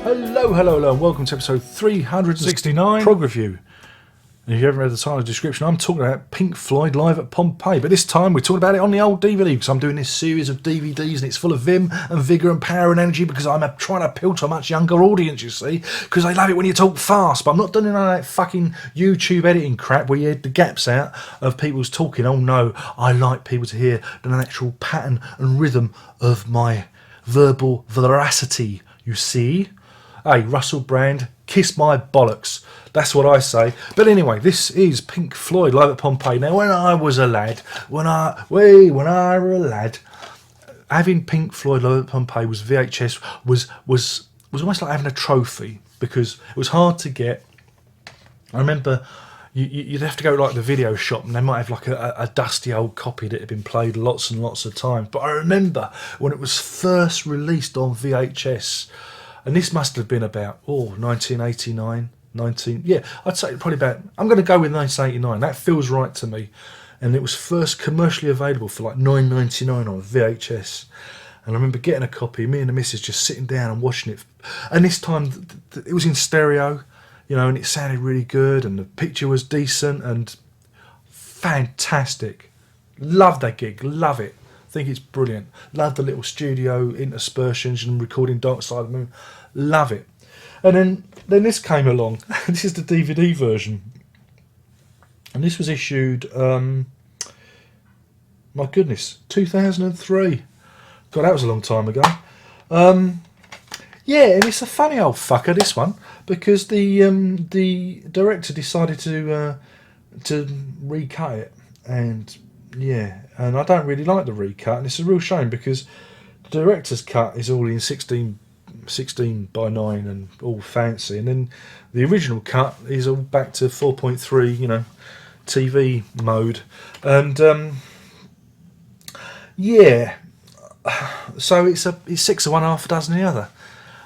Hello, and welcome to episode 369 Prog Review. And if you haven't read the title description, I'm talking about Pink Floyd live at Pompeii, but this time we're talking about it on the old DVD, because I'm doing this series of DVDs and it's full of vim and vigour and power and energy, because I'm trying to appeal to a much younger audience, you see, because they love it when you talk fast. But I'm not doing none of that fucking YouTube editing crap where you edit the gaps out of people's talking. Oh no, I like people to hear the natural pattern and rhythm of my verbal veracity, you see. Hey, Russell Brand, kiss my bollocks. That's what I say. But anyway, this is Pink Floyd live at Pompeii. Now, when I was a lad, when I were a lad, having Pink Floyd live at Pompeii was VHS was almost like having a trophy, because it was hard to get. I remember you'd have to go to like the video shop and they might have like a dusty old copy that had been played lots and lots of times. But I remember when it was first released on VHS. And this must have been about 1989, I'd say probably about, I'm going to go with 1989, that feels right to me. And it was first commercially available for like $9.99 on VHS. And I remember getting a copy, me and the missus just sitting down and watching it. And this time it was in stereo, you know, and it sounded really good and the picture was decent and fantastic. Love that gig, love it. I think it's brilliant. Love the little studio interspersions and recording Dark Side of the Moon. Love it. And then this came along. This is the DVD version. And this was issued, my goodness, 2003. God, that was a long time ago. Yeah, and it's a funny old fucker, this one, because the director decided to recut it. And yeah, and I don't really like the recut, and it's a real shame because the director's cut is all in 16 by 9 and all fancy, and then the original cut is all back to 4.3, you know, TV mode, and yeah, so it's 6 of one, half a dozen the other.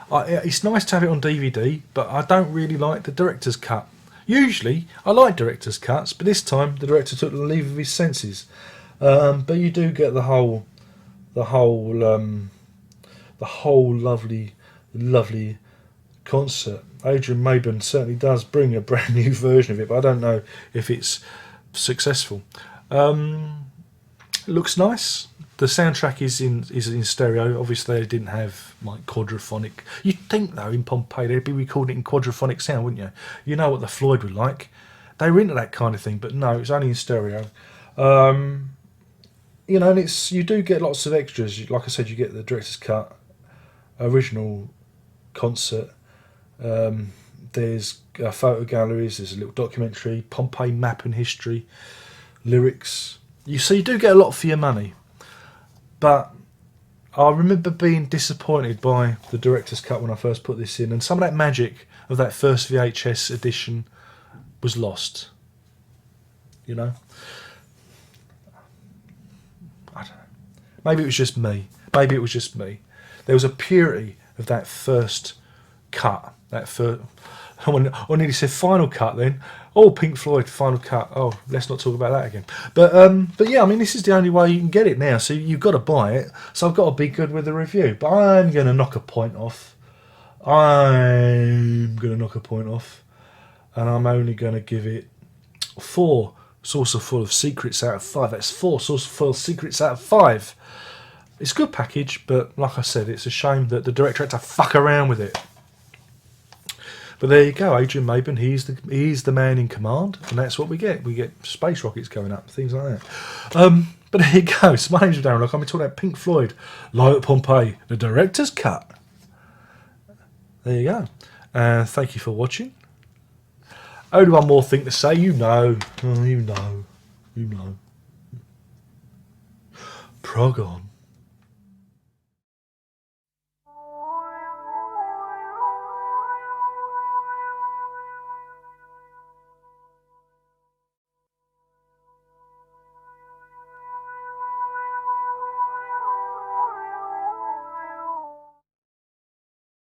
It's nice to have it on DVD, but I don't really like the director's cut. Usually, I like director's cuts, but this time the director took the leave of his senses. But you do get the whole lovely concert. Adrian Maben certainly does bring a brand new version of it, but I don't know if it's successful. It looks nice. The soundtrack is in stereo. Obviously, they didn't have like quadraphonic. You'd think though in Pompeii they'd be recording it in quadraphonic sound, wouldn't you? You know what the Floyd were like. They were into that kind of thing, but no, it's only in stereo. You know, and you do get lots of extras. Like I said, you get the director's cut, original concert. There's photo galleries. There's a little documentary, Pompeii map and history, lyrics. You do get a lot for your money. But I remember being disappointed by the director's cut when I first put this in, and some of that magic of that first VHS edition was lost. You know? I don't know. Maybe it was just me. There was a purity of that first cut. I nearly said final cut then. Oh, Pink Floyd final cut. Oh, let's not talk about that again. But yeah, I mean, this is the only way you can get it now. So you've got to buy it. So I've got to be good with the review. But I'm going to knock a point off. And I'm only going to give it 4 saucerful of secrets out of 5. That's 4 saucerful of secrets out of 5. It's a good package, but like I said, it's a shame that the director had to fuck around with it. But there you go, Adrian Maben, he's the man in command, and that's what we get. We get space rockets going up, things like that. But there you go. So my name's Darren Locke. I'm talking about Pink Floyd live at Pompeii, the director's cut. There you go. Thank you for watching. Only one more thing to say, you know. Prog on.